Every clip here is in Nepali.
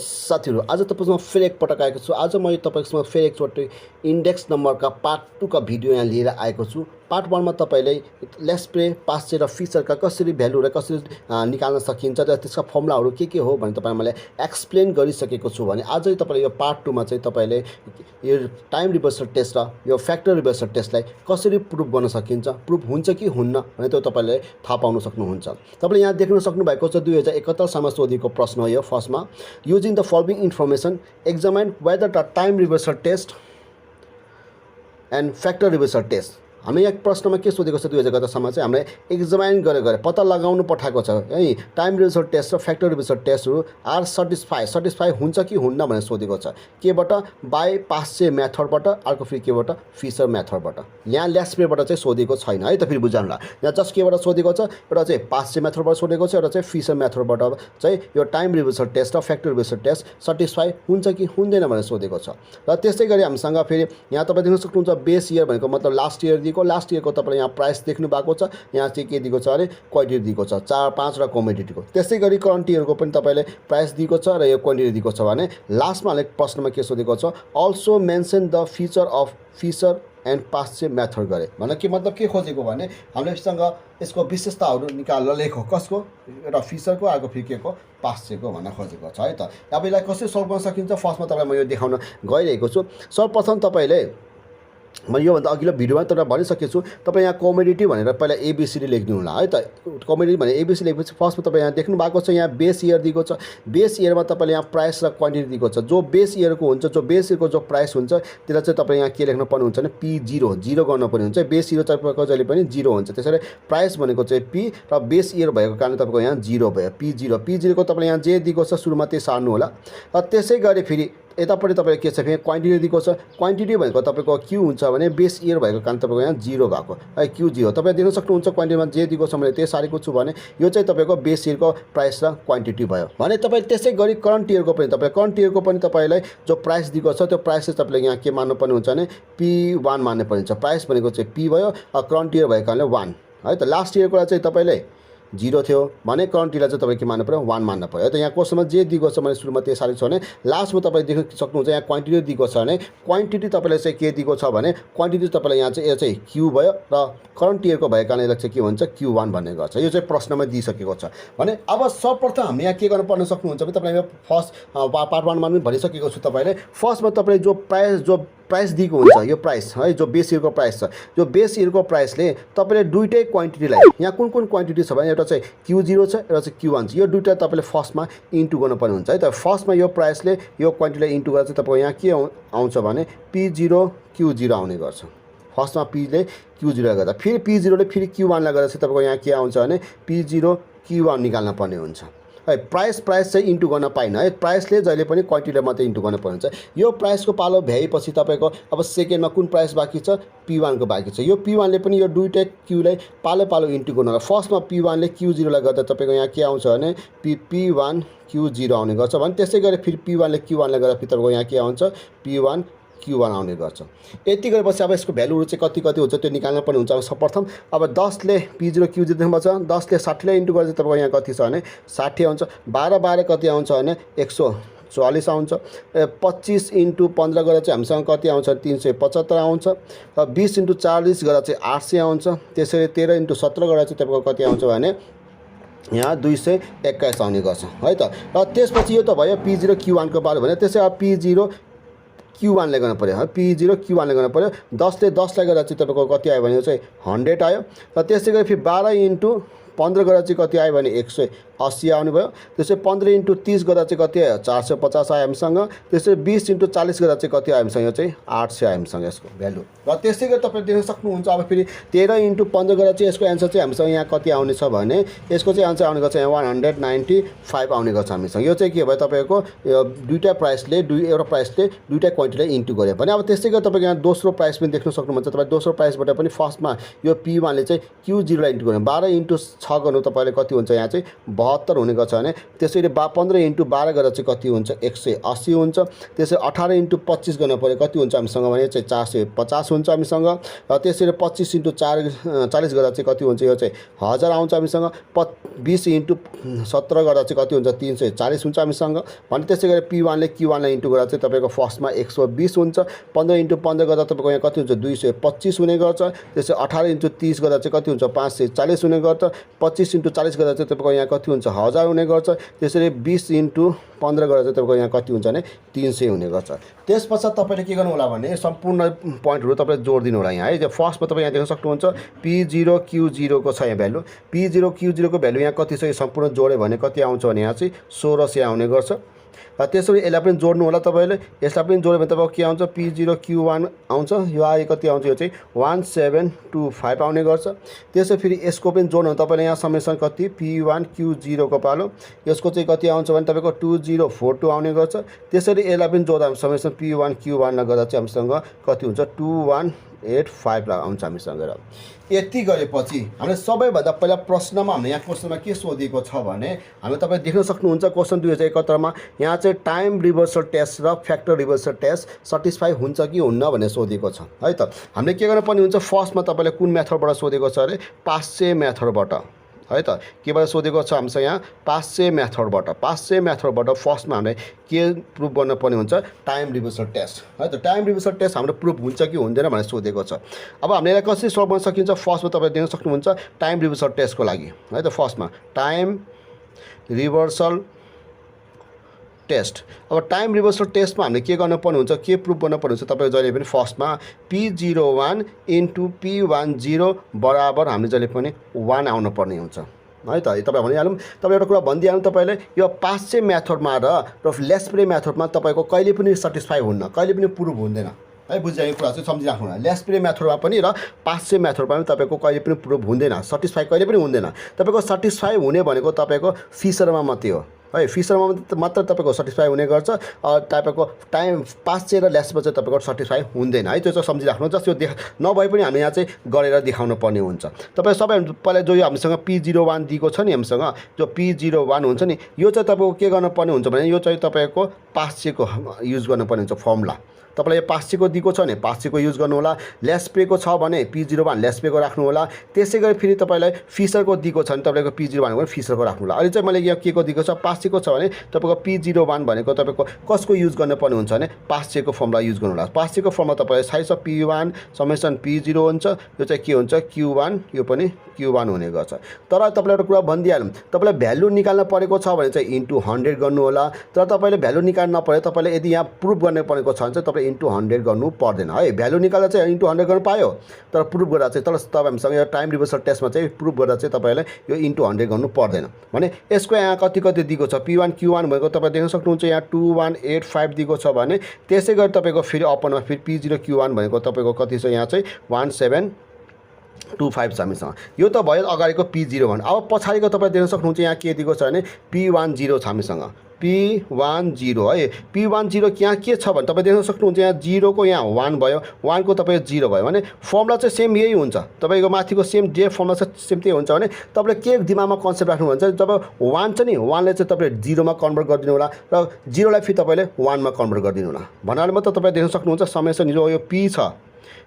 साथीहरू, आज तपाईसँग फेरि एकपटक आएको छु। आज म तपाईसँग फेरि एकचोटि इन्डेक्स नम्बरका पार्ट 2 का भिडियो यहाँ लिएर आएको छु। पार्ट 1 मा तपाईले लेस्प्रे, पास्चे र फिचरका कसरी भ्यालु र कसरी निकाल्न सकिन्छ र त्यसका फर्मुलाहरू के हो भने तपाईलाई मैले एक्सप्लेन गरिसकेको छु भने आज तपाईले यो पार्ट 2 मा चाहिँ तपाईले यो टाइम रिभर्सल टेस्ट र यो फ्याक्टर रिभर्सल टेस्टलाई कसरी प्रुफ गर्न सकिन्छ, प्रुफ हुन्छ कि हुन्न भने त्यो तपाईले थाहा पाउन सक्नुहुन्छ। तपाईले यहाँ देख्न सक्नु भएको छ 2071 सालमा सोधिएको प्रश्न हो यो। फर्स्टमा using the following information examine whether the time reversal test and factor reversal test हामी एक प्रश्नमा के सोधेको छ 2071 सालमा चाहिँ हामीले एक्जामाइन गरे पत्ता लगाउनु पठाएको छ है टाइम रिभर्सल टेस्ट र फ्याक्टर रिभर्सल टेस्टहरु आर सटिस्फाई हुन्छ कि हुन्न भनेर सोधेको छ। केबाट बाइ पास्चे मेथडबाट, अर्को फेरि केबाट फिशर मेथडबाट। यहाँ लेस्प्रेबाट चाहिँ सोधेको छैन है त, फेरि बुझ्नुला। यहाँ जस्ट केबाट सोधेको छ, एउटा चाहिँ पास्चे मेथडबाट सोधेको छ, एउटा चाहिँ फिशर मेथडबाट चाहिँ यो टाइम रिभर्सल टेस्ट र फ्याक्टर रिभर्सल टेस्ट सटिस्फाई हुन्छ कि हुँदैन भनेर सोधेको छ। र त्यस्तै गरी हामीसँग फेरि यहाँ तपाईले देख्न सक्नुहुन्छ बेस इयर भनेको मतलब लास्ट इयर लास्ट इयर को तपाईले यहाँ प्राइस देख्नु भएको छ। यहाँ चाहिँ के दिएको छ भने क्वान्टिटी दिएको छ 4, 5 र कमोडिटीको। त्यसै गरी करन्ट इयरको पनि तपाईले प्राइस दिएको छ र यो क्वान्टिटी दिएको छ भने लास्टमा अलिक प्रश्नमा के सोधेको छ also mention the feature of Fisher and Paasche method गरे भने के मतलब के खोजेको भने हामीलेसँग यसको विशेषताहरू निकालेर लेखो कसको एउटा फिशरको अर्को फेरि के को पास्चेको भन्न खोजेको छ है त। अब यसलाई कसरी सल्भ गर्न सकिन्छ फर्स्टमा तपाईलाई म यो देखाउन गइरहेको छु। सर्वप्रथम तपाईले म योभन्दा अघिल्लो भिडियोमा तपाईलाई भनिसकेको छु। तपाईँ यहाँ कमोडिटी भनेर पहिला एबीसीडी लेख्नु होला है त। कमोडिटी भने एबीसी लेखेपछि फर्स्टमा तपाईँ यहाँ देख्नु भएको छ यहाँ बेस इयर दिएको छ। बेस इयरमा तपाईले यहाँ प्राइस र क्वान्टिटी दिएको छ। जो बेस इयरको हुन्छ, जो बेस इयरको जो प्राइस हुन्छ त्यसलाई चाहिँ तपाईँ यहाँ के लेख्नु पर्ने हुन्छ भने P0 0 गर्नुपर्ने हुन्छ। बेस इयर तपाईको जहिले पनि 0 हुन्छ। त्यसैले प्राइस भनेको चाहिँ P र बेस इयर भएको कारणले तपाईको यहाँ 0 भयो P0 को तपाईले यहाँ जे दिएको छ सुरुमा त्यही सार्नु होला। र त्यसै गरी फेरि यतापट्टि तपाईले के छ भने क्वान्टिटी दिएको छ। क्वान्टिटी भनेको तपाईको क्यू हुन्छ भने बेस इयर भएको कारण तपाईको यहाँ 0 भएको है Q0। तपाईले देख्न सक्नुहुन्छ क्वान्टिटीमा जे दिएको छ मैले त्यही सारेको छु भने यो चाहिँ तपाईको बेस इयरको प्राइस र क्वान्टिटी भयो भने तपाईले त्यसै गरी करन्ट इयरको पनि तपाईलाई जो प्राइस दिएको छ त्यो प्राइस चाहिँ तपाईले यहाँ के मान्नुपर्ने हुन्छ भने P1 मान्नुपर्ने हुन्छ। प्राइस भनेको चाहिँ P भयो, करन्ट इयर भएको कारणले 1 है त। लास्ट इयरको चाहिँ तपाईले 0 थियो भने करन्ट इयरलाई चाहिँ तपाईले के मान्नु पर्यो 1 मान्नु पर्यो है त। यहाँ क्वेशनमा जे दिएको छ मैले सुरुमा त्यही सारेको छु भने लास्टमा तपाईले देख्न सक्नुहुन्छ यहाँ क्वान्टिटी दिएको छ भने क्वान्टिटी तपाईले चाहिँ के दिएको छ भने क्वान्टिटी तपाईलाई यहाँ चाहिँ यो चाहिँ Q भयो र करन्ट इयरको भएको कारणले यसलाई चाहिँ के भन्छ Q1 भन्ने गर्छ। यो चाहिँ प्रश्नमा दिइसकेको छ भने अब सर्वप्रथम हामीले यहाँ के गर्न पर्न सक्नुहुन्छ भने तपाईले फर्स्ट पार्ट 1 मा पनि भनिसकेको छु। तपाईले फर्स्टमा तपाईले जो प्राइस दिएको हुन्छ यो प्राइस है जो बेस इयरको प्राइस छ, जो बेस इयरको प्राइसले तपाईले दुईटै क्वान्टिटीलाई यहाँ कुन क्वान्टिटी छ भने एउटा चाहिँ Q0 छ, एउटा चाहिँ Q1 छ। यो दुईटा तपाईले फर्स्टमा इन्टु गर्नुपर्ने हुन्छ है त। फर्स्टमा यो प्राइसले यो क्वान्टिटीलाई इन्टु गर्दा चाहिँ तपाईको यहाँ के आउँछ भने P0 Q0 आउने गर्छ। फर्स्टमा P ले Q0 लाई गर्दा फेरि P0 ले फेरि Q1 लाई गर्दा चाहिँ तपाईको यहाँ के आउँछ भने P0 Q1 निकाल्न पर्ने हुन्छ है। प्राइस चाहिँ इन्टु गर्न पाइन है। प्राइसले जहिले पनि क्वान्टिटीले मात्रै इन्टु गर्न पर्ने हुन्छ। यो प्राइसको पालो भ्याएपछि तपाईको अब सेकेन्डमा कुन प्राइस बाँकी छ P1 को बाँकी छ। यो P1 ले पनि यो दुईटै Q लाई पालो इन्टु गर्नु होला। फर्स्टमा P1 ले Q0 लाई गर्दा तपाईको यहाँ के आउँछ भने P1 Q0 आउने गर्छ भने त्यसै गरी फेरि P1 ले Q1 लाई गर्दा फेरि तपाईको यहाँ के आउँछ P1 Q1 आउने गर्छ। यति गरेपछि अब यसको भ्यालुहरु चाहिँ कति हुन्छ त्यो निकाल्न पर्ने हुन्छ। अब सर्वप्रथम अब 10 ले P0 Q0 देख्नु भएको छ। 10 ले 60 लाई इन्टु गरेर तपाईको यहाँ कति छ भने 60 आउँछ। 12 कति आउँछ भने 140 आउँछ। 25 इन्टु 15 गरेर चाहिँ हामीसँग कति आउँछ 375 आउँछ। 20 इन्टु 40 गरेर चाहिँ 800 आउँछ। त्यसैले 13 इन्टु 17 गरेर चाहिँ तपाईको कति आउँछ भने यहाँ 221 आउने गर्छ है त। र त्यसपछि यो त भयो P0 Q1 को बारे भने त्यसै अब P0 Q1 ले गर्न पर्यो है। P0 Q1 ले गर्न पर्यो। 10 ले 10 लाई गर्दा चाहिँ तपाईको कति आयो भने यो चाहिँ 100 आयो। र त्यसै गरी फेरि 12 इन्टु 15 गरेर चाहिँ कति आयो भने 180 आउने भयो। त्यसै 15 इन्टु 30 गर्दा चाहिँ कति आयो 450 आयो हामीसँग। त्यसै 20 इन्टु 40 गर्दा चाहिँ कति आयो हामीसँग यो चाहिँ 800 आयो हामीसँग यसको भ्यालु। र त्यसै गरी तपाईले देख्न सक्नुहुन्छ अब फेरि 13 इन्टु 15 गरेर चाहिँ यसको एन्सर चाहिँ हामीसँग यहाँ कति आउने छ भने यसको चाहिँ एन्सर आउने गर्छ यहाँ 195 आउने गर्छ हामीसँग। यो चाहिँ के भयो तपाईको दुईटा प्राइसले एउटा प्राइसले दुईटा क्वान्टिटीलाई इन्टु गर्यो भने अब त्यसै गरी तपाईको यहाँ दोस्रो प्राइस पनि देख्न सक्नुहुन्छ। तपाईले दोस्रो प्राइसबाट पनि फर्स्टमा यो P1 ले चाहिँ Q0 लाई इन्टु गर्नु 12 इन्टु 6 गर्नु तपाईले कति हुन्छ यहाँ चाहिँ 72 हुने गर्छ भने त्यसैले 15 × 12 गरेर चाहिँ कति हुन्छ 180 हुन्छ। त्यसै 18 × 25 गर्नु पर्यो कति हुन्छ हामीसँग भने चाहिँ 450 हुन्छ हामीसँग। र त्यसैले 25 × 40 गरेर चाहिँ कति हुन्छ यो चाहिँ 1000 आउँछ हामीसँग। 20 × 17 गरेर चाहिँ कति हुन्छ 340 हुन्छ हामीसँग। भने त्यसै गरी P1 ले Q1 लाई इन्टु गरेर चाहिँ तपाईँको फर्स्टमा 120 हुन्छ। 15 × 15 गर्दा तपाईँको यहाँ कति हुन्छ 225 हुने गर्छ। त्यसै 18 × 30 गर्दा चाहिँ कति हुन्छ 540 हुने गर्छ। 25 × 40 गर्दा चाहिँ तपाईँको यहाँ कति हुन्छ 1000 हुने गर्छ। त्यसरी 20 × 15 गरेर चाहिँ तपाईँको यहाँ कति हुन्छ भने 300 हुने गर्छ। त्यसपश्चात तपाईँले के गर्नु होला भने सम्पूर्ण पोइन्टहरू तपाईँले जोड दिनु होला यहाँ है। फर्स्टमा तपाईँ यहाँ देख्न सक्नुहुन्छ P0 Q0 को छ यहाँ भ्यालु। P0 Q0 को भ्यालु यहाँ कति छ यो सम्पूर्ण जोड्यो भने कति आउँछ भने यहाँ चाहिँ 1600 आउने गर्छ। र त्यसरी यसलाई पनि जोड्नु होला तपाईँले। यसलाई पनि जोड्यो भने तपाईँको के आउँछ P0 Q1 आउँछ। यो आयो कति आउँछ यो चाहिँ 1725 आउने गर्छ। त्यसै फेरि यसको पनि जोड्नु तपाईँले यहाँ समेसन कति P1 Q0 को पालो यसको चाहिँ कति आउँछ भने तपाईँको 2042 आउने गर्छ। त्यसरी यसलाई पनि जोड्दा समेसन P1 Q1 लाई गर्दा चाहिँ हामीसँग कति हुन्छ 2185 आउँछ हामीसँग। र यति गरेपछि हामीले सबैभन्दा पहिला प्रश्नमा हामीले यहाँ क्वेसनमा के सोधेको छ भने हामीले तपाईँ देख्न सक्नुहुन्छ क्वेसन 2071 मा यहाँ चाहिँ टाइम रिभर्सल टेस्ट र फ्याक्टर रिभर्सल टेस्ट सटिस्फाई हुन्छ कि हुन्न भनेर सोधेको छ है त। हामीले के गर्नुपर्ने हुन्छ फर्स्टमा तपाईँले कुन मेथडबाट सोधेको छ अरे पास्चे मेथडबाट है त। केबाट सोधेको छ हामीसँग यहाँ पास्चे मेथडबाट फर्स्टमा हामीले के प्रुभ गर्नुपर्ने हुन्छ टाइम रिभर्सल टेस्ट है त। टाइम रिभर्सल टेस्ट हाम्रो प्रुभ हुन्छ कि हुँदैन भनेर सोधेको छ। अब हामीले यसलाई कसरी सल्भ गर्न सकिन्छ फर्स्टमा तपाईँ देख्न सक्नुहुन्छ टाइम रिभर्सल टेस्टको लागि है त। फर्स्टमा टाइम रिभर्सल टेस्ट। अब टाइम रिभर्सल टेस्टमा हामीले के गर्नुपर्ने हुन्छ के प्रुभ गर्नुपर्ने हुन्छ तपाईँको जहिले पनि फर्स्टमा P01 × P10 बराबर हामीले जहिले पनि 1 आउनुपर्ने हुन्छ है त। तपाईँ भनिहालौँ तपाईँ एउटा कुरा भनिदिइहाल्नु तपाईँले यो पास्चे मेथडमा र लेस्प्रे मेथडमा तपाईँको कहिले पनि सटिस्फाई हुन्न कहिले पनि प्रुभ हुँदैन है। बुझिरहेको कुरा चाहिँ सम्झिराख्नु होला। लेस्प्रे मेथडमा पनि र पास्चे मेथडमा पनि तपाईँको कहिले पनि प्रुभ हुँदैन सटिस्फाई कहिले पनि हुँदैन। तपाईँको सटिस्फाई हुने भनेको तपाईँको फिसरमा मात्रै हो है। फिसरमा मात्र तपाईँको सटिस्फाई हुने गर्छ। तपाईँको टाइम पास्चे र लेस्प्रेमा चाहिँ तपाईँको सटिस्फाई हुँदैन है। त्यो चाहिँ सम्झिराख्नु जस्तो यो नभए पनि हामी यहाँ चाहिँ गरेर देखाउनु पर्ने हुन्छ। तपाईँ सबै पहिला जो यो हामीसँग P01 दिएको छ नि हामीसँग जो P01 हुन्छ नि यो चाहिँ तपाईँको के गर्नुपर्ने हुन्छ भने यो चाहिँ तपाईँको पास्चेको युज गर्नुपर्ने हुन्छ फर्मुला। तपाईँलाई यो पास्चेको दिएको छ भने पास्चेको युज गर्नु होला। लेस्प्रेको छ भने P01 लेस्प्रेको राख्नु होला। त्यसै गरी फेरि तपाईँलाई फिसरको दिएको छ भने तपाईँको P01 भने फिसरको राख्नु होला। अहिले चाहिँ मैले यहाँ के को दिएको छ पास्चेको छ भने तपाईँको P01 भनेको तपाईँको कसको युज गर्नुपर्ने हुन्छ भने पास्चेको फर्मुला युज गर्नु होला। पास्चेको फर्मुला तपाईँलाई थाहै छ P1 समेसन P0 हुन्छ। यो चाहिँ के हुन्छ Q1 यो पनि Q1 हुने गर्छ। तर तपाईँलाई एउटा कुरा भनिदिइहालौँ तपाईँलाई भ्यालु निकाल्न परेको छ भने चाहिँ इन्टु 100 गर्नु होला। तर तपाईँले भ्यालु निकाल्न नपरे तपाईँले यदि यहाँ प्रुभ गर्ने परेको छ भने चाहिँ तपाईँ इन्टु 100 गर्नु पर्दैन है। भ्यालु निकाल्दा चाहिँ इन्टु 100 गर्नु पायो तर प्रुभ गर्दा चाहिँ तर तपाईँ हामीसँग यो टाइम रिभर्सल टेस्टमा चाहिँ प्रुभ गर्दा चाहिँ तपाईँले यो इन्टु 100 गर्नु पर्दैन। भने यसको यहाँ कति दिएको छ P1 Q1 भएको तपाईँ देख्न सक्नुहुन्छ यहाँ 2185 दिएको छ भने त्यसै गरी तपाईँको फेरि अपनमा फेरि P0 Q1 भनेको तपाईँको कति छ यहाँ चाहिँ 1725 छ हामीसँग। यो त भयो अगाडिको P01। अब पछाडिको तपाईँ देख्न सक्नुहुन्छ यहाँ के दिएको छ भने P10 छ हामीसँग P10 है। P10 यहाँ के छ भने तपाईँ देख्न सक्नुहुन्छ यहाँ 0 को यहाँ 1 भयो 1 को तपाईँको 0 भयो भने फर्मुला चाहिँ सेम यही हुन्छ। तपाईँको माथिको सेम जे फर्मुला छ सेम त्यही हुन्छ भने तपाईँले के दिमागमा कन्सेप्ट राख्नु भन्छ जब 1 छ नि 1 ले चाहिँ तपाईँले 0 मा कन्भर्ट गरिदिनु होला र 0 लाई फेरि तपाईँले 1 मा कन्भर्ट गरिदिनु होला। भन्नाले मात्र तपाईँ देख्न सक्नुहुन्छ समेसन जो यो P छ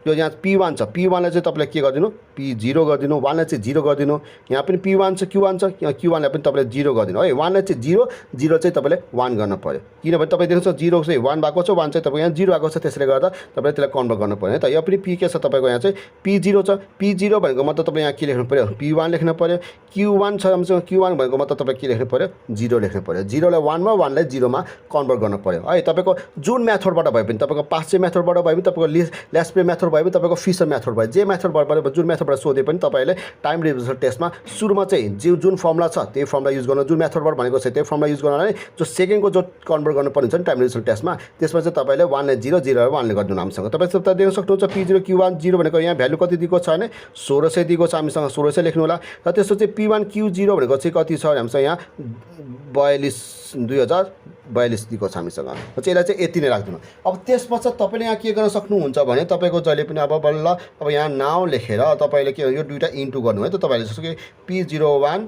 यो यहाँ P1 छ P1 लाई चाहिँ तपाईँले के गरिदिनु P0 गरिदिनु 1 लाई चाहिँ 0 गरिदिनु। यहाँ पनि P1 छ Q1 छ Q1 लाई पनि तपाईँले 0 गरिदिनु है। 1 लाई चाहिँ 0 0 चाहिँ तपाईँले 1 गर्न पर्यो किनभने तपाईँ देख्नुहुन्छ 0 चाहिँ 1 भएको छ 1 चाहिँ तपाईँको यहाँ 0 आएको छ त्यसले गर्दा तपाईँले त्यसलाई कन्भर्ट गर्नु पर्यो है त। यो पनि P के छ तपाईँको यहाँ चाहिँ P0 छ P0 भनेको मतलब तपाईँ यहाँ के लेख्नु पर्यो P1 लेख्नु पर्यो। Q1 छ हामीसँग Q1 भनेको मतलब तपाईँ के लेख्नु पर्यो 0 लेख्नु पर्यो। 0 लाई 1 मा 1 लाई 0 मा कन्भर्ट गर्नु पर्यो है। तपाईँको जुन मेथडबाट भए पनि तपाईँको पास्चे मेथडबाट भए पनि तपाईँको लेस्प्रे मेथड भए पनि तपाईँको फिसर मेथड भयो जे मेथडबाट जुन मेथडबाट सोधे पनि तपाईँले टाइम रिभर्सल टेस्टमा सुरुमा चाहिँ जुन फर्मुला छ त्यही फर्मुला युज गर्नु जुन मेथडबाट भनेको छ त्यही फर्मुला युज गर्नु भने जो सेकेन्डको जो कन्भर्ट गर्नुपर्ने हुन्छ नि टाइम रिभर्सल टेस्टमा त्यसमा चाहिँ तपाईँले 1 लाई 0 0 लाई 1 ले गरिदिनु हामीसँग। तपाईँ देख्न सक्नुहुन्छ P0 Q1 0 भनेको यहाँ भ्यालु कति दिएको छ भने 1600 दिएको छ हामीसँग 1600 लेख्नु होला। र त्यसो चाहिँ P1 Q0 भनेको चाहिँ कति छ भने हामीसँग यहाँ 2042 दिएको छ हामीसँग। यसलाई चाहिँ यति नै राखिदिनु। अब त्यसपश्चात तपाईँले यहाँ के गर्न सक्नुहुन्छ भने तपाईँको जहिले पनि अब बल्ल अब यहाँ नाउँ लेखेर तपाईँले के यो दुईवटा इन्टु गर्नु है त। तपाईँले जस्तो कि P01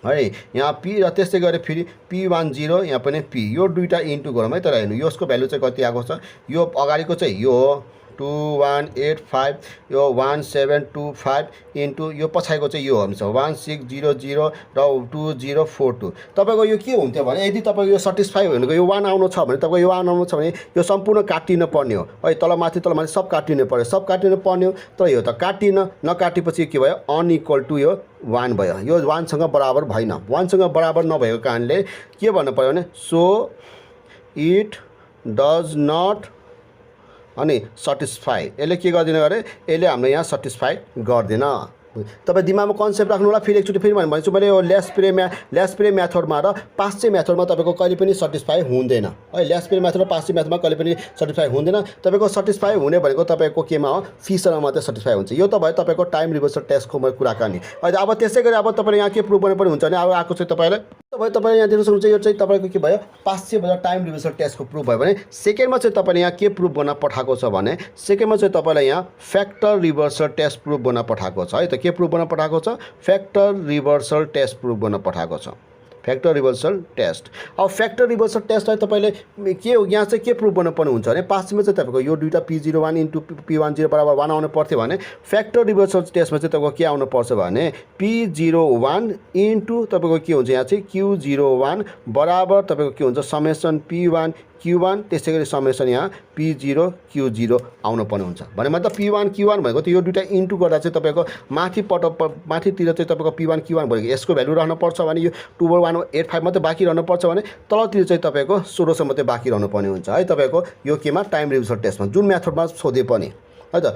है। यहाँ पी र त्यस्तै गरी फेरि P10 यहाँ पनि पी, यो दुईटा इन्टु गरौँ है। तर हेर्नु यसको भ्यालु चाहिँ कति आएको छ, यो अगाडिको चाहिँ यो हो 2185, यो 1725 इन्टु यो पछाडिको चाहिँ यो हुन्छ 1600 र 2042। तपाईँको यो के हुन्थ्यो भने यदि तपाईँको यो सटिस्फाई भनेको यो 1 आउनु छ भने तपाईँको यो 1 आउनु छ भने यो सम्पूर्ण काटिनु पर्ने हो है। तलमाथि सब काटिनु पर्यो, सब काटिनु पर्ने हो। तर यो त काटिन, नकाटेपछि के भयो, अनइक्वल टु यो 1 भयो। यो 1 सँग बराबर भएन। 1 सँग बराबर नभएको कारणले के भन्नु पर्यो भने सो इट डज नट अनि सटिस्फाई। यसले के गर्दैन अरे, यसले हाम्रो यहाँ सटिस्फाई गर्दैन। तपाईँ दिमागमा कन्सेप्ट राख्नु होला। फेरि एकचोटि फेरि भन्छु मैले यो लेस प्रे मेथडमा र पास्चे मेथडमा तपाईँको कहिले पनि सटिस्फाई हुँदैन है। लेस प्रे मेथड र पास्चे मेथडमा कहिले पनि सटिस्फाई हुँदैन। तपाईँको सटिस्फाई हुने भनेको तपाईँको केमा हो, फिसरमा मात्रै सटिस्फाई हुन्छ। यो त भयो तपाईँको टाइम रिभर्सल टेस्टको कुराकानी। अब त्यसै गरी अब तपाईँले यहाँ के प्रुभ गर्नु पर्ने हुन्छ भने अब आएको चाहिँ तपाईँलाई तपाईँ यहाँ देख्न सक्नुहुन्छ। यो चाहिँ तपाईँको के भयो, पास्चे भयो टाइम रिभर्सल टेस्टको प्रुभ भयो भने सेकेन्डमा चाहिँ तपाईँले यहाँ के प्रुभ गर्न पठाएको छ भने सेकेन्डमा चाहिँ तपाईँलाई यहाँ फ्याक्टर रिभर्सल टेस्ट प्रुभ गर्न पठाएको छ है। त के प्रुभ गर्न पठाएको छ, फ्याक्टर रिभर्सल टेस्ट प्रुभ गर्न पठाएको छ, फ्याक्टर रिभर्सल टेस्ट। अब फ्याक्टर रिभर्सल टेस्टलाई तपाईँले के हो, यहाँ चाहिँ के प्रुभ गर्नुपर्ने हुन्छ भने पास्टेमा चाहिँ तपाईँको यो दुईवटा P01 इन्टु P10 बराबर 1 आउनु पर्थ्यो भने फ्याक्टर रिभर्सल टेस्टमा चाहिँ तपाईँको के आउनु पर्छ भने P01 इन्टु तपाईँको के हुन्छ यहाँ चाहिँ Q01 बराबर तपाईँको के हुन्छ समेसन P1 Q1 त्यसै गरी समेसन यहाँ P0 Q0 आउनु पर्ने हुन्छ। भने मतलब P1 Q1 भनेको त यो दुईटा इन्टु गर्दा चाहिँ तपाईँको माथितिर चाहिँ तपाईँको P1 Q1 भनेको यसको भ्यालु रहनुपर्छ भने यो 2185 मात्रै बाँकी रहनुपर्छ भने तलतिर चाहिँ तपाईँको 1600 मात्रै बाँकी रहनुपर्ने हुन्छ है। तपाईँको यो केमा टाइम रिभर्सल टेस्टमा जुन मेथडमा सोधे पनि है त।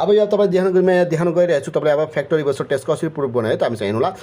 अब यो तपाईँ देखाउन गइरहेको छु तपाईँले अब फ्याक्टर रिभर्सल टेस्ट कसरी प्रुभ गर्ने है त हामी चाहिँ हेर्नु होला।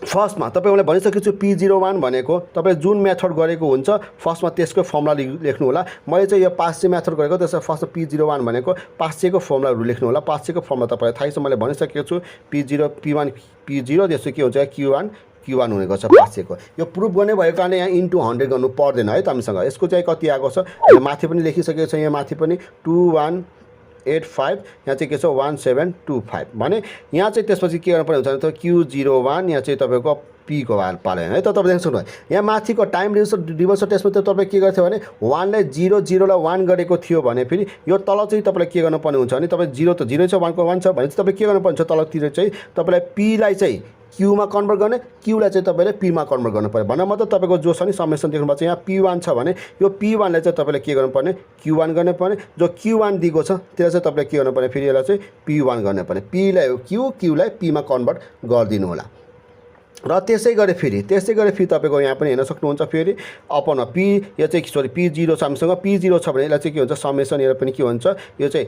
फर्स्टमा तपाईँलाई भनिसकेको छु P01 भनेको तपाईँ जुन मेथड गरेको हुन्छ फर्स्टमा त्यसको फर्मुला लेख्नु होला। मैले चाहिँ यो पास्चे मेथड गरेको त्यसमा फर्स्टमा P01 भनेको पास्चेको फर्मुलाहरू लेख्नु होला। पास्चेको फर्मुला तपाईँलाई थाहै छ, मैले भनिसकेको छु P0 P1 P0 त्यसो के हुन्छ Q1 हुने गर्छ पास्चेको। यो प्रुभ गर्ने भएको कारणले यहाँ इन्टु 100 गर्नु पर्दैन है त हामीसँग। यसको चाहिँ कति आएको छ माथि पनि लेखिसकेको छ, यहाँ माथि पनि 2185 यहाँ चाहिँ के छ 1725 भने यहाँ चाहिँ त्यसपछि के गर्नुपर्ने हुन्छ भने Q01 यहाँ चाहिँ तपाईँको P को पालन है त। तपाईँ देख्न सक्नुहुन्छ यहाँ माथिको टाइम रिभर्सल टेस्टमा चाहिँ तपाईँ के गर्थ्यो भने 1 लाई 0 लाई 1 गरेको थियो भने फेरि यो तल चाहिँ तपाईँलाई के गर्नुपर्ने हुन्छ भने तपाईँ 0 त 0 छ 1 को 1 छ भने चाहिँ तपाईँ के गर्नुपर्ने हुन्छ तलतिर चाहिँ तपाईँलाई P लाई चाहिँ Q मा कन्भर्ट गर्ने, Q लाई चाहिँ तपाईँले P मा कन्भर्ट गर्नु पर्यो। भन्नु मतलब तपाईँको जो छ नि समेसन देख्नुभएको छ यहाँ P1 छ भने यो P1 लाई चाहिँ तपाईँले के गर्नुपर्ने Q1 गर्नुपर्ने, जो Q1 दिएको छ त्यसलाई चाहिँ तपाईँले के गर्नुपर्ने फेरि यसलाई चाहिँ P1 गर्नुपर्ने, P लाई Q लाई P मा कन्भर्ट गरिदिनु होला। र त्यसै गरी फेरि तपाईँको यहाँ पनि हेर्न सक्नुहुन्छ फेरि अपनमा P यो चाहिँ P0 छ हामीसँग, P0 छ भने यसलाई चाहिँ के हुन्छ समेसन यहाँ पनि के हुन्छ यो चाहिँ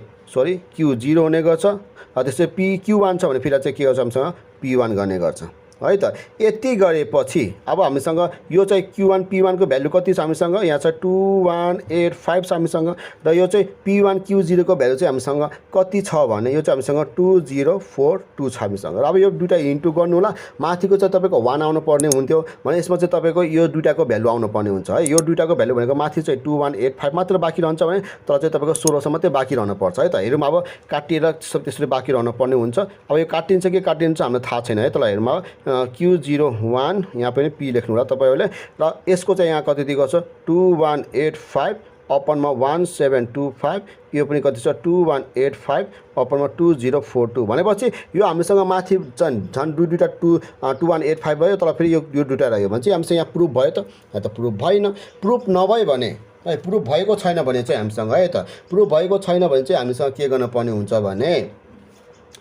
Q0 हुने गर्छ। त्यसै Q1 छ भने फेरि चाहिँ के गर्छ हामीसँग P1 गर्ने गर्छ है त। यति गरेपछि अब हामीसँग यो चाहिँ Q1 P1 को भ्यालु कति छ हामीसँग यहाँ चाहिँ 2185 छ हामीसँग र यो चाहिँ P1 Q0 को भ्यालु चाहिँ हामीसँग कति छ भने यो चाहिँ हामीसँग 2042 छ हामीसँग। र अब यो दुईटा इन्टु गर्नु होला। माथिको चाहिँ तपाईँको 1 आउनु पर्ने हुन्थ्यो भने यसमा चाहिँ तपाईँको यो दुईटाको भ्यालु आउनु पर्ने हुन्छ है। यो दुईटाको भ्यालु भनेको माथि चाहिँ 2185 मात्र बाँकी रहन्छ भने तर चाहिँ तपाईँको 1600 मात्रै बाँकी रहनु पर्छ है त। हेरौँ अब काटिएर त्यसरी बाँकी रहनु पर्ने हुन्छ। अब यो काटिन्छ कि काटिन्छ हामीलाई थाहा छैन है। तल हेरौँ Q01 यहाँ पनि P लेख्नु होला तपाईँहरूले। र यसको चाहिँ यहाँ कति दिएको छ 2185 अपनमा 1725 यो पनि कति छ 2185 अपनमा 2042 भनेपछि यो हामीसँग माथि झन् दुईवटा 2185 भयो तर फेरि यो दुईवटा रह्यो भने चाहिँ हामीसँग यहाँ प्रुफ भयो त प्रुफ भएन। प्रुफ नभए भने है प्रुफ भएको छैन भने चाहिँ हामीसँग है त प्रुफ भएको छैन भने चाहिँ हामीसँग के गर्नुपर्ने हुन्छ भने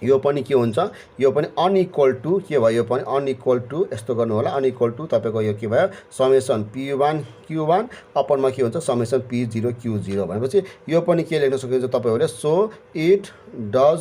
यो पनि के हुन्छ यो पनि अनइक्वल टु के भयो यो पनि अनइक्वल टु यस्तो गर्नु होला। अनइक्वल टु तपाईँको यो के भयो समेसन P1 Q1 अपनमा के हुन्छ समेसन P0 Q0 भनेपछि यो पनि के लेख्न सकिन्छ तपाईँहरूले so it does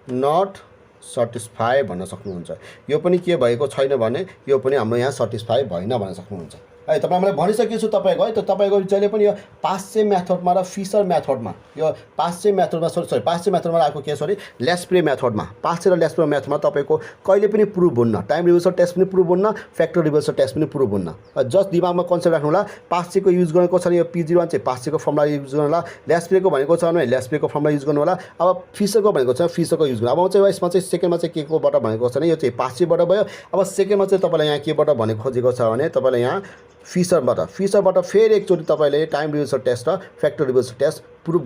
not satisfy भन्न सक्नुहुन्छ। यो पनि के भएको छैन भने यो पनि हाम्रो यहाँ सटिस्फाई भएन भन्न सक्नुहुन्छ है तपाईँ मैले भनिसकेको छु तपाईँको है। त तपाईँको जहिले पनि यो पास्चे मेथडमा र फिसर मेथडमा यो पास्चे मेथडमा सरी पास्चे मेथडमा आएको के सरी लेस्प्रे मेथडमा पास्चे र लेस्प्रे मेथडमा तपाईँको कहिले पनि प्रुभ हुन्न। टाइम रिभर्सल टेस्ट पनि प्रुभ हुन्न, फ्याक्टर रिभर्सल टेस्ट पनि प्रुभ हुन्न। जस्ट दिमागमा कन्सेप्ट राख्नु होला। पास्चेको युज गरेको छ भने यो P01 चाहिँ पास्चेको फर्मुला युज गर्नु होला। लेस्प्रेको भनेको छ भने लेस्प्रेको फर्मुला युज गर्नु होला। अब फिसरको भनेको छ फिसरको युज गर्नु। अब चाहिँ यसमा चाहिँ सेकेन्डमा चाहिँ के कोबाट भनेको छ भने यो चाहिँ पास्चेबाट भयो। अब सेकेन्डमा चाहिँ तपाईँलाई यहाँ केबाट भनेको खोजेको छ भने तपाईँलाई यहाँ फिसरबाट फेरि एकचोटि तपाईँले टाइम रिभर्सल टेस्ट र फ्याक्टर रिभर्सल टेस्ट प्रुभ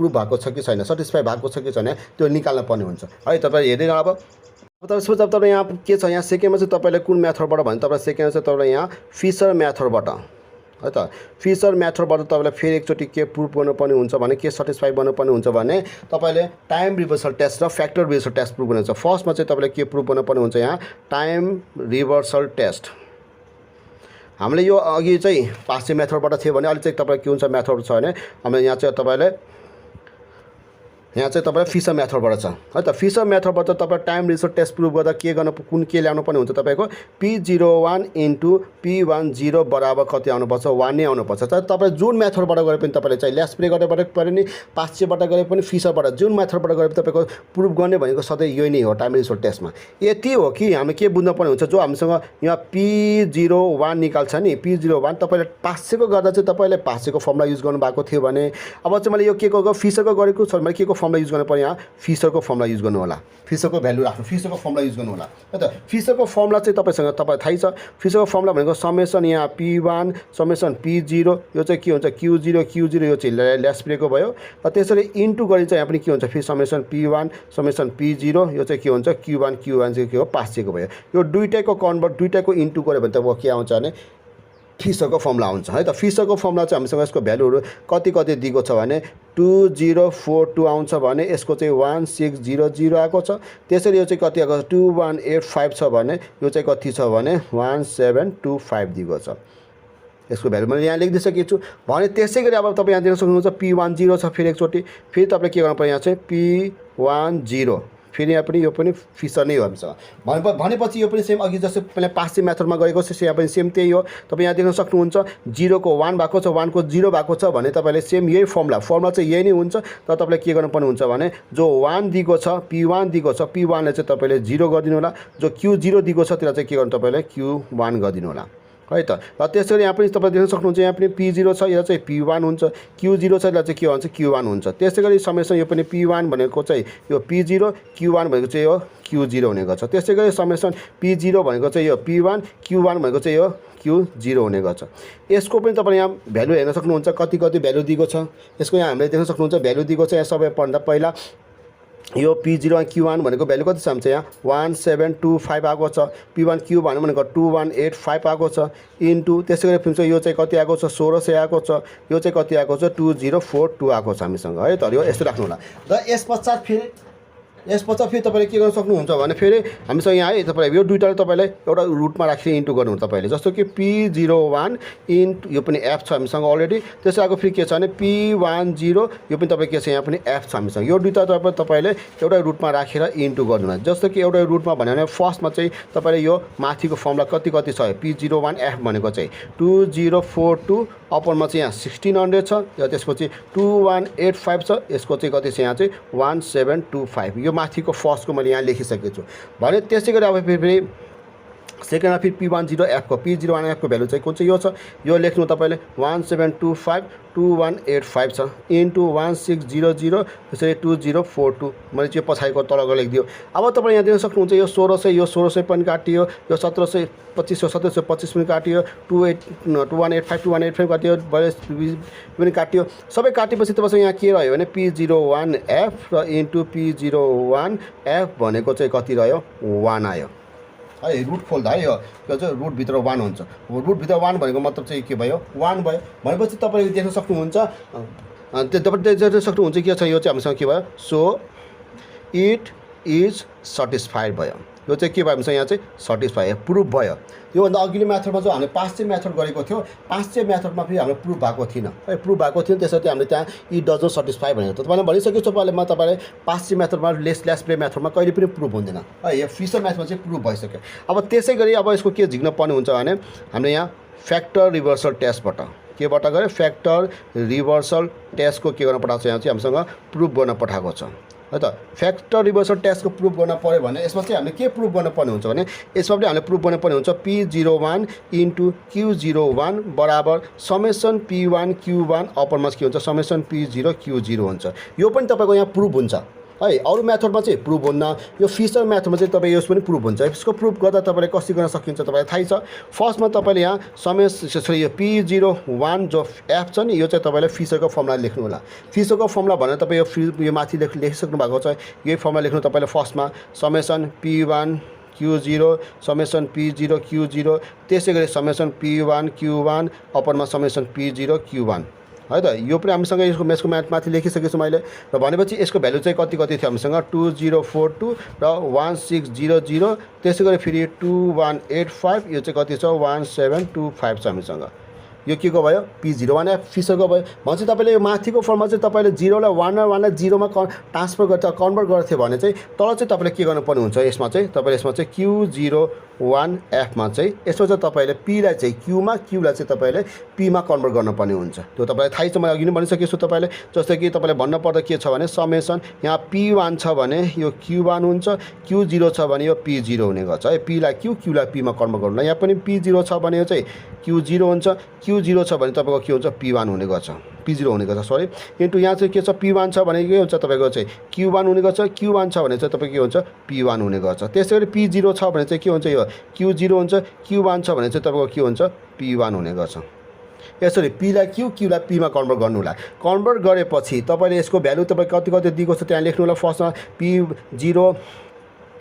भएको छ कि छैन, सेटिस्फाई भएको छ कि छैन त्यो निकाल्न पर्ने हुन्छ है। तपाईँ हेर्दै अब त्यसपछि जब तपाईँ यहाँ के छ यहाँ सेकेन्डमा चाहिँ तपाईँले कुन मेथडबाट भने तपाईँ सेकेन्डमा चाहिँ तपाईँलाई यहाँ फिसर मेथडबाट है त फिसर मेथडबाट तपाईँलाई फेरि एकचोटि के प्रुभ गर्नुपर्ने हुन्छ भने के सेटिस्फाई गर्नुपर्ने हुन्छ भने तपाईँले टाइम रिभर्सल टेस्ट र फ्याक्टर रिभर्सल टेस्ट प्रुभ गर्नुहुन्छ। फर्स्टमा चाहिँ तपाईँले के प्रुभ गर्नुपर्ने हुन्छ यहाँ टाइम रिभर्सल टेस्ट। हामीले यो अघि चाहिँ पास्चे मेथडबाट थियो भने अहिले चाहिँ तपाईँलाई के हुन्छ मेथड छ भने हामीले यहाँ चाहिँ तपाईँले फिसर मेथडबाट छ है त। फिसर मेथडबाट तपाईँ टाइम रिभर्सल टेस्ट प्रुभ गर्दा के ल्याउनु पर्ने हुन्छ तपाईँको P01 इन्टु P10 बराबर कति आउनुपर्छ 1 नै आउनुपर्छ। तर तपाईँ जुन मेथडबाट गरे पनि तपाईँले चाहिँ लेस्प्रे गरेर पऱ्यो नि पास्चेबाट गरे पनि फिसरबाट जुन मेथडबाट गरे पनि तपाईँको प्रुभ गर्ने भनेको सधैँ यही नै हो टाइम रिभर्सल टेस्टमा। यति हो कि हामीले के बुझ्नु पर्ने हुन्छ जो हामीसँग यहाँ P01 निकाल्छ नि P01 तपाईँले पास्चेको गर्दा चाहिँ तपाईँले पास्चेको फर्मुला युज गर्नुभएको थियो भने अब चाहिँ मैले यो के को फिसरको गरेको छ मैले के को फर्मुला युज गर्नु पर्यो यहाँ फिसरको फर्मुला युज गर्नु होला। फिसरको भ्यालु राख्नु फिसरको फर्मुला युज गर्नु होला है त। फिसरको फर्मुला चाहिँ तपाईँसँग थाहै छ। फिसरको फर्मुला भनेको समेसन यहाँ P1 समेसन P0 यो चाहिँ के हुन्छ Q0 यो चाहिँ लेस्प्रेको भयो र त्यसरी इन्टु गरिन्छ यहाँ पनि के हुन्छ फेरि समेसन P1 समेसन P0 यो चाहिँ के हुन्छ Q1 चाहिँ के हो पास्चेको भयो। यो दुईटाको इन्टु गऱ्यो भने त के आउँछ भने फिसरको फर्मुला हुन्छ है त। फिसरको फर्मुला चाहिँ हामीसँग यसको भ्यालुहरू कति दिएको छ भने 2042 आउँछ भने यसको चाहिँ 1600 आएको छ। त्यसरी यो चाहिँ कति आएको छ 2185 छ भने यो चाहिँ कति छ भने 1725 दिएको छ। यसको भ्यालु मैले यहाँ लेखिदिइसकेको छु भने त्यसै गरी अब तपाईँ यहाँ देख्न सक्नुहुन्छ P10 छ फेरि एकचोटि फेरि तपाईँले के गर्नु पर्यो यहाँ चाहिँ P10 फेरि यहाँ पनि यो पनि फिसर नै हो हामीसँग भनेपछि यो पनि सेम अघि जस्तै पहिला पास्चे मेथडमा गरेको छ यहाँ पनि सेम त्यही हो। तपाईँ यहाँ देख्न सक्नुहुन्छ 0 को 1 भएको छ 1 को 0 भएको छ भने तपाईँले सेम यही फर्मुला चाहिँ यही नै हुन्छ। तर तपाईँले के गर्नुपर्ने हुन्छ भने जो 1 दिएको छ P1 दिएको छ P1ले चाहिँ तपाईँले 0 गरिदिनु होला। जो Q0 दिएको छ त्यसलाई चाहिँ के गर्नु तपाईँले Q1 गरिदिनु होला है त। र त्यसरी यहाँ पनि तपाईँ देख्न सक्नुहुन्छ यहाँ पनि P0 छ यो चाहिँ P1 हुन्छ Q0 छ यसलाई चाहिँ के भन्छ Q1 हुन्छ। त्यसै गरी समेसन यो पनि P1 भनेको चाहिँ यो P0 Q1 भनेको चाहिँ यो Q0 हुने गर्छ। त्यसै गरी समेसन P0 भनेको चाहिँ यो P1 Q1 भनेको चाहिँ यो Q0 हुने गर्छ। यसको पनि तपाईँले यहाँ भ्यालु हेर्न सक्नुहुन्छ कति भ्यालु दिएको छ। यसको यहाँ हामीले देख्न सक्नुहुन्छ भ्यालु दिएको छ यहाँ सबैभन्दा पहिला यो P01 Q1 भनेको भ्यालु कति छ हुन्छ यहाँ 1725 आएको छ। P1 Q भनेको 2185 आएको छ इन्टु त्यसै गरी फिल्म यो चाहिँ कति आएको छ 1600 आएको छ। यो चाहिँ कति आएको छ 2042 आएको छ हामीसँग है त। यो यस्तो राख्नु होला। र यस पश्चात फेरि तपाईँले के गर्न सक्नुहुन्छ भने फेरि हामीसँग यहाँ है तपाईँले यो दुईटाले तपाईँले एउटा रुटमा राखेर इन्टु गर्नु तपाईँले जस्तो कि P01 इन्टु यो पनि एफ छ हामीसँग अलरेडी। त्यसै आएको फेरि के छ भने P10 यो पनि तपाईँ के छ यहाँ पनि एफ छ हामीसँग। यो दुईटा तपाईँले एउटा रुटमा राखेर इन्टु गर्नु जस्तो कि एउटा रुटमा भन्यो भने फर्स्टमा चाहिँ तपाईँले यो माथिको फर्मुला कति छ P01 एफ भनेको चाहिँ 2042 अपरमा चाहिँ यहाँ 1600 छ र त्यसपछि 2185 छ यसको चाहिँ कति छ यहाँ चाहिँ 1725 यो माथिको फर्स्टको मैले यहाँ लेखिसकेको छु भने। त्यसै गरी अब फेरि सेकेन्डमा फेरि P10 एफको P01 भ्यालु चाहिँ कुन चाहिँ यो छ यो लेख्नु तपाईँले 1725 2185 छ इन्टु 1600 त्यसरी 2042 मैले चाहिँ पछाडिको तलको लेखिदियो। अब तपाईँ यहाँ देख्न सक्नुहुन्छ यो 1600 पनि काटियो यो 1725 पनि काटियो 2185 काटियो पनि काटियो सबै काटेपछि तपाईँसँग यहाँ के रह्यो भने P01 एफ र इन्टु P01 एफ भनेको चाहिँ कति रह्यो 1 आयो है। रुट खोल्दा है यो चाहिँ रुटभित्र 1 हुन्छ। रुटभित्र 1 भनेको मतलब चाहिँ के भयो 1 भयो भनेपछि तपाईँले देख्न सक्नुहुन्छ तपाईँ देख्न सक्नुहुन्छ के छ यो चाहिँ हामीसँग के भयो सो इट इज सटिस्फाइड भयो। यो चाहिँ के भयो हामीसँग यहाँ चाहिँ सटिस्फाई प्रुफ भयो। योभन्दा अघिल्लो मेथडमा जो हामीले पास्चे मेथड गरेको थियो पास्चे मेथडमा फेरि हाम्रो प्रुफ भएको थिएन है। प्रुफ भएको थियो त्यसरी हामीले त्यहाँ इट डजन्ट सटिस्फाई भनेको थियो। तपाईँले भनिसकेको छु पहिला म तपाईँले पास्चे मेथडमा लेस्प्रे मेथडमा कहिले पनि प्रुफ हुँदैन है। यो फिसर मेथडमा चाहिँ प्रुफ भइसक्यो। अब त्यसै गरी अब यसको के झिक्न पर्ने हुन्छ भने हामीले यहाँ फ्याक्टर रिभर्सल टेस्टबाट केबाट गरे फ्याक्टर रिभर्सल टेस्टको के गर्न पठाएको छ यहाँ चाहिँ हामीसँग प्रुफ गर्न पठाएको छ है त। फ्याक्टर रिभर्सल टेस्टको प्रुफ गर्न पऱ्यो भने यसमा चाहिँ हामीले के प्रुफ गर्नुपर्ने हुन्छ भने यसमा पनि हामीले प्रुफ गर्नुपर्ने हुन्छ P01 इन्टु Q01 बराबर समेसन P1 Q1 अपरमा के हुन्छ समेसन P0 Q0 हुन्छ। यो पनि तपाईँको यहाँ प्रुफ हुन्छ है। अरू मेथडमा चाहिँ प्रुफ हुन्न, यो फिसर मेथडमा चाहिँ तपाईँ यस पनि प्रुफ हुन्छ। यसको प्रुफ गर्दा तपाईँले कसरी गर्न सकिन्छ तपाईँलाई थाहै छ। फर्स्टमा तपाईँले यहाँ यो P01 जो एफ छ नि यो चाहिँ तपाईँले फिसरको फर्मुला लेख्नु होला। फिसरको फर्मुला भनेर तपाईँ यो माथि लेखिसक्नु भएको छ, यही फर्मुला लेख्नु तपाईँले फर्स्टमा summation P1 Q0 summation P0 Q0 त्यसै गरी summation P1 Q1 अपरमा summation P0 Q1 है त। यो पनि हामीसँग यसको माथि लेखिसकेको छु मैले र भनेपछि यसको भ्यालु चाहिँ कति थियो हामीसँग 2042 र 1600 त्यसै गरी फेरि 2185 यो चाहिँ कति छ 1725 छ हामीसँग। यो के को भयो P01 एफ फिसरको भयो। भनेपछि तपाईँले यो माथिको फर्ममा चाहिँ तपाईँले 0 लाई 1 र 1 लाई 0 मा ट्रान्सफर कन्भर्ट गर्थ्यो भने चाहिँ तल चाहिँ तपाईँले के गर्नुपर्ने हुन्छ यसमा चाहिँ तपाईँले यसमा चाहिँ Q01 एफमा चाहिँ यसमा चाहिँ तपाईँले P लाई चाहिँ Q मा Q लाई चाहिँ तपाईँले P मा कन्भर्ट गर्नुपर्ने हुन्छ। त्यो तपाईँलाई थाहै छ, मैले अघि नै भनिसकेको छु तपाईँले। जस्तै कि तपाईँले भन्नुपर्दा के छ भने समेसन यहाँ P1 छ भने यो Q1 हुन्छ, Q0 छ भने यो P0 हुने गर्छ है। P लाई Q लाई P मा कन्भर्ट गर्नु। यहाँ पनि P0 छ भने चाहिँ Q0 हुन्छ, Q0 छ भने तपाईँको के हुन्छ P1 हुने गर्छ, P0 हुने गर्छ सरी। इन्टु यहाँ चाहिँ के छ P1 छ भने के हुन्छ तपाईँको चाहिँ Q1 हुने गर्छ, Q1 छ भने चाहिँ तपाईँको के हुन्छ P1 हुने गर्छ। त्यसै गरी P0 छ भने चाहिँ के हुन्छ यो Q0 हुन्छ, Q1 छ भने चाहिँ तपाईँको के हुन्छ P1 हुने गर्छ। यसरी P लाई Q लाई P मा कन्भर्ट गर्नु होला। कन्भर्ट गरेपछि तपाईँले यसको भ्यालु तपाईँ कति दिएको छ त्यहाँ लेख्नु होला। फर्स्टमा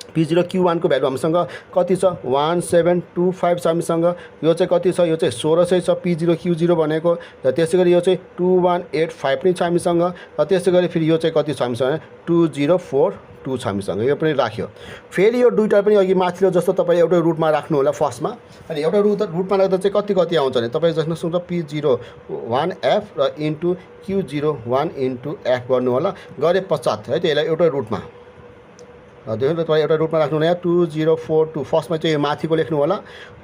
P0 Q1 को भ्यालु हामीसँग कति छ 1725 छ हामीसँग। यो चाहिँ कति छ यो चाहिँ 1600 छ P0 Q0 भनेको र त्यसै गरी यो चाहिँ 2185 पनि छ हामीसँग र त्यसै गरी फेरि यो चाहिँ कति छ हामीसँग 2042 छ हामीसँग। यो पनि राख्यो। फेरि यो दुईटा पनि अघि माथिल्लो जस्तो तपाईँ एउटै रुटमा राख्नु होला फर्स्टमा। अनि एउटा रुटमा राख्दा चाहिँ कति आउँछ भने तपाईँ जस्तो सुन्छ P01 एफ र इन्टु Q01 इन्टु एफ गर्नु होला। गरे पश्चात है त्यसलाई एउटै रुटमा देख्नु तपाईँ एउटा रुटमा राख्नु यहाँ 2042 फर्स्टमा चाहिँ यो माथिको लेख्नु होला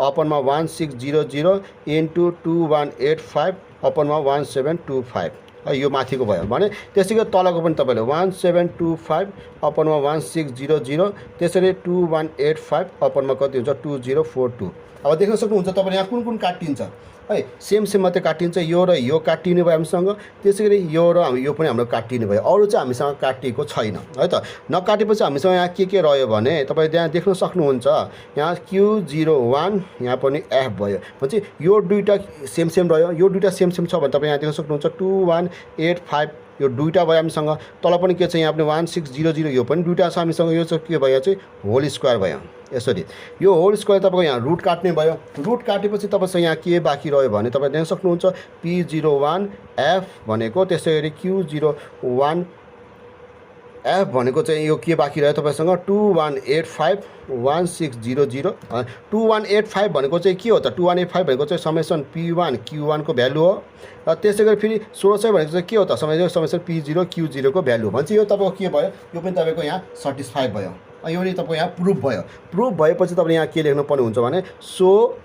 अपनमा 1600 इन्टु 2185 अपनमा 1725 यो माथिको भयो भने त्यसै गरी तलको पनि तपाईँले 1725 अपनमा 1600 त्यसरी 2185 अपनमा कति हुन्छ 2042। अब देख्न सक्नुहुन्छ तपाईँले यहाँ कुन काटिन्छ है। सेम मात्रै काटिन्छ, यो र यो काटिने भयो हामीसँग। त्यसै गरी यो र यो पनि हाम्रो काटिने भयो। अरू चाहिँ हामीसँग काटिएको छैन है त। नकाटेपछि हामीसँग यहाँ के रह्यो भने तपाईँ त्यहाँ देख्न सक्नुहुन्छ यहाँ Q01 यहाँ पनि एफ भयो। भनेपछि यो दुईटा सेम रह्यो। यो दुईटा सेम छ भने तपाईँ यहाँ देख्न सक्नुहुन्छ 2185 यो दुईटा भयो हामीसँग। तल पनि के छ यहाँ पनि 1600 यो पनि दुईटा छ हामीसँग। यो चाहिँ के भयो चाहिँ होल स्क्वायर भयो। यसरी यो होल स्क्वायर तपाईँको यहाँ रुट काट्ने भयो। रुट काटेपछि तपाईँसँग यहाँ के बाँकी रह्यो भने तपाईँ देख्न सक्नुहुन्छ P01 एफ भनेको त्यसै गरी Q01 एफ भनेको चाहिँ यो के बाँकी रह्यो तपाईँसँग 2185 1600 2185 भनेको चाहिँ के हो त 2185 भनेको चाहिँ समेसन P1 Q1 को भ्यालु हो र त्यसै गरी फेरि 1600 भनेको चाहिँ के हो त समेसन P0 Q0 को भ्यालु। भनेपछि यो तपाईँको के भयो यो पनि तपाईँको यहाँ सेटिस्फाई भयो। यो पनि तपाईँको यहाँ प्रुफ भयो। प्रुफ भएपछि तपाईँले यहाँ के लेख्नुपर्ने हुन्छ भने सो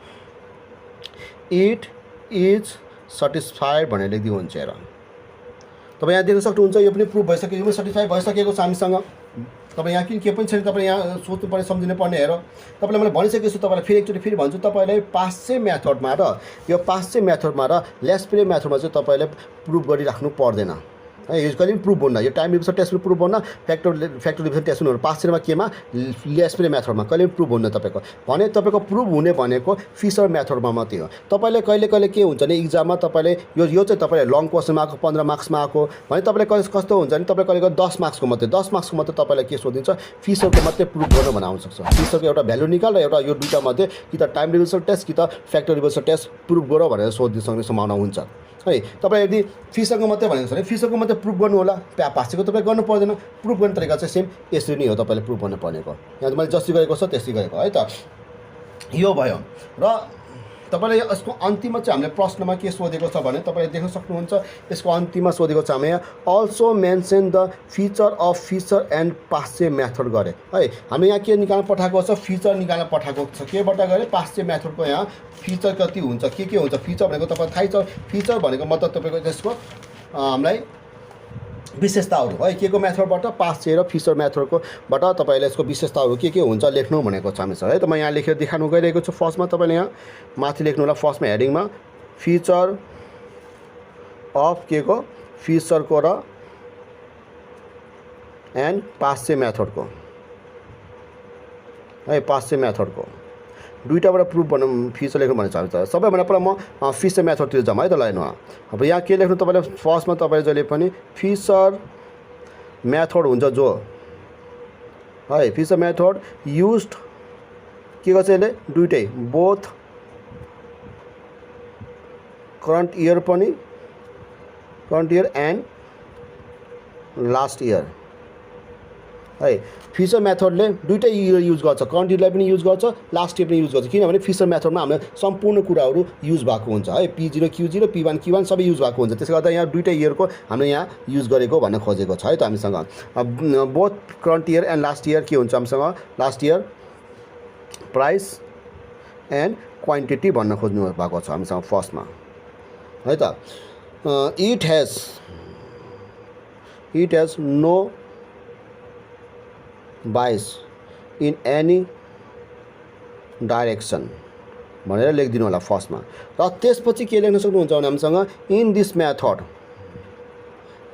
इट इज सेटिस्फाइड भनेर लेखिदिनु हुन्छ। हेर तपाईँ यहाँ देख्न सक्नुहुन्छ यो पनि प्रुफ भइसक्यो, यो पनि सेटिस्फाई भइसकेको छ हामीसँग। तपाईँ यहाँ के पनि छैन, तपाईँले यहाँ सोच्नुपर्ने सम्झिनु पर्ने। हेर तपाईँलाई मैले भनिसकेको छु, तपाईँलाई फेरि एकचोटि फेरि भन्छु तपाईँलाई पास्चे मेथडमा र यो पास्चे मेथडमा र लेस्प्रे मेथडमा चाहिँ तपाईँले प्रुफ गरिराख्नु पर्दैन है। यो कहिले पनि प्रुफ हुन्न। यो टाइम रिभर्सल टेस्ट प्रुफ हुन्न, फ्याक्टर रिभर्सल टेस्ट हुनु पास्चेमा केमा लेस्प्रे मेथडमा कहिले पनि प्रुफ हुन्न तपाईँको। भने तपाईँको प्रुफ हुने भनेको फिसर मेथडमा मात्रै हो। तपाईँले कहिले के हुन्छ भने इक्जाममा तपाईँले यो चाहिँ तपाईँले लङ क्वेसनमा आएको 15 मार्क्समा आएको भने तपाईँले कस्तो हुन्छ भने तपाईँ कहिले 10 मार्क्सको मात्रै तपाईँलाई के सोधिन्छ फिसरको मात्रै प्रुफ गर्नु भन्न आउन सक्छ। फिसरको एउटा भ्यालु निकाल र एउटा यो दुईटा मध्ये कि त टाइम रिभर्सल टेस्ट कि त फ्याक्टर रिभर्सल टेस्ट प्रुफ गर भनेर सोध्न सक्ने सम्भावना हुन्छ है। तपाईँ यदि फिसरको मात्रै भनेको छ भने फिसरको मात्रै प्रुफ गर्नु होला, पास्टेको तपाईँ गर्नु पर्दैन। प्रुफ गर्ने तरिका चाहिँ सेम यसरी नै हो तपाईँले प्रुफ गर्नु पर्नेको। यहाँ मैले जसरी गरेको छ त्यसरी गरेको है त। यो भयो र तपाईँले यसको अन्तिममा चाहिँ हामीले प्रश्नमा के सोधेको छ भने तपाईँले देख्न सक्नुहुन्छ यसको अन्तिममा सोधेको छ हामीले also mention the feature of Fisher and Paasche method गरे है। हामी यहाँ के निकाल्न पठाएको छ फिचर निकाल्न पठाएको छ केबाट गरे पास्चे मेथडको यहाँ फिचर कति हुन्छ के हुन्छ फिचर भनेको तपाईँलाई थाहै छ फिचर भनेको मतलब तपाईँको त्यसको हामीलाई विशेषताहरू है के को मेथडबाट पास्चे र फिचर मेथडकोबाट तपाईँले यसको विशेषताहरू के हुन्छ लेख्नु भनेको छ हामीसँग है। त म यहाँ लेखेर देखाउनु गइरहेको छु। फर्स्टमा तपाईँले यहाँ माथि लेख्नु होला फर्स्टमा हेडिङमा फिचर अफ के को फिचरको र एन्ड पास्चे मेथडको है पास्चे मेथडको दुईटाबाट प्रुफ बनाउँ फिचर लेख्नु भनेको छ हामी त सबैभन्दा पहिला म फिचर मेथडतिर जाउँ है त लाइन अब यहाँ के लेख्नु तपाईँले फर्स्टमा तपाईँले जहिले पनि फिचर मेथड हुन्छ जो है फिचर मेथड युज्ड के गर्छ यसले दुइटै बोथ करन्ट इयर पनि current year and last year है। फिचर मेथडले दुइटै इयर युज गर्छ करन्ट इयरलाई पनि युज गर्छ लास्ट इयर पनि युज गर्छ किनभने फिचर मेथडमा हामीले सम्पूर्ण कुराहरू युज भएको हुन्छ है P0 Q0 P1 Q1 सबै युज भएको हुन्छ त्यसले गर्दा यहाँ दुइटै इयरको हामीले यहाँ युज गरेको भन्न खोजेको छ है त हामीसँग both current year and last year के हुन्छ हामीसँग last year price and quantity भन्न खोज्नु भएको छ हामीसँग फर्स्टमा है त इट हेज नो बाइस इन एनी डाइरेक्सन भनेर लेखिदिनु होला फर्स्टमा र त्यसपछि के लेख्न सक्नुहुन्छ भने हामीसँग इन दिस मेथड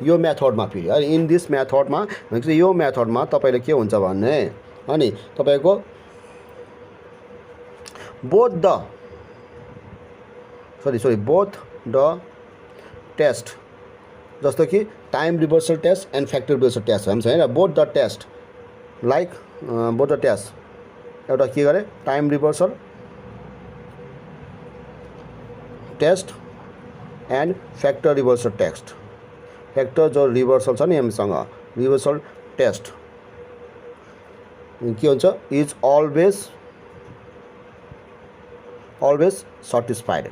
यो मेथडमा फेरि है इन दिस मेथडमा भनेको यो मेथडमा तपाईँले के हुन्छ भने अनि तपाईँको बोथ द टेस्ट जस्तो कि time reversal test and factor reversal test हामीसँग होइन both the test like both the test एउटा के गरे time reversal test and factor reversal test factor जो रिभर्सल छ नि हामीसँग रिभर्सल टेस्ट के हुन्छ इज अलवेज सटिस्फाइड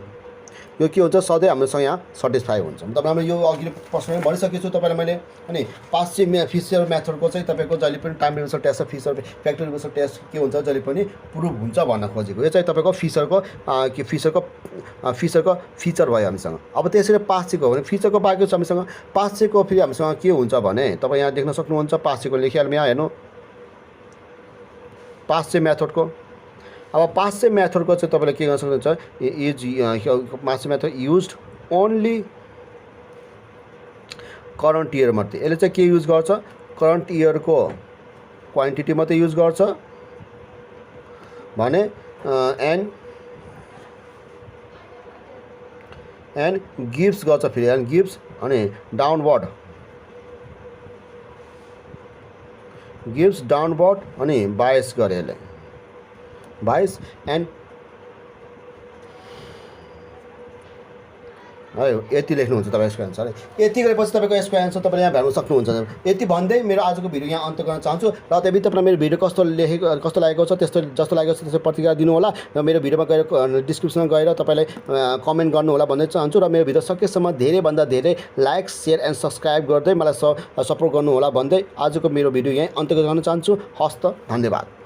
यो के हुन्छ सधैँ हामीसँग यहाँ सटिस्फाई हुन्छ। तपाईँ मैले यो अघि प्रश्न भनिसकेको छु तपाईँलाई मैले अनि पास्चे फिचर मेथडको चाहिँ तपाईँको जहिले पनि टाइम रिभर्सल टेस्ट र फिचर फ्याक्टर रिभर्सल टेस्ट के हुन्छ जहिले पनि प्रुभ हुन्छ भन्न खोजेको यो चाहिँ तपाईँको फिचरको फिचर भयो हामीसँग। अब त्यसरी पास्चेको हो भने फिचरको बाँकी छ हामीसँग पास्चेको फेरि हामीसँग के हुन्छ भने तपाईँ यहाँ देख्न सक्नुहुन्छ पास्चेको लेखिहाल्नु यहाँ हेर्नु पास्चे मेथडको अब पास्चे मेथडको चाहिँ तपाईँले के गर्न सक्नुहुन्छ Paasche method used only current year मात्रै यसले चाहिँ के युज गर्छ करन्ट इयरको क्वान्टिटी मात्रै युज गर्छ भने एन्ड गिभ्स गर्छ फेरि एन्ड गिभ्स अनि डाउनवर्ड अनि बायस गरे यसले बाइस एन्ड है यति लेख्नुहुन्छ तपाईँ यसको एन्सर यति गरेपछि तपाईँको यसको एन्सर तपाईँले यहाँ भ्याउन सक्नुहुन्छ। यति भन्दै मेरो आजको भिडियो यहाँ अन्त गर्न चाहन्छु र त्यही तपाईँलाई मेरो भिडियो कस्तो लागेको छ त्यस्तो जस्तो लागेको छ त्यसको प्रतिक्रिया दिनु होला र मेरो भिडियोमा गएर डिस्क्रिप्सनमा गएर तपाईँले कमेन्ट गर्नु होला भन्दै चाहन्छु र मेरो भिडियो सकेसम्म धेरैभन्दा धेरै लाइक सेयर एन्ड सब्सक्राइब गर्दै मलाई सपोर्ट गर्नु होला भन्दै आजको मेरो भिडियो यहीँ अन्त गर्न चाहन्छु। हस्त धन्यवाद।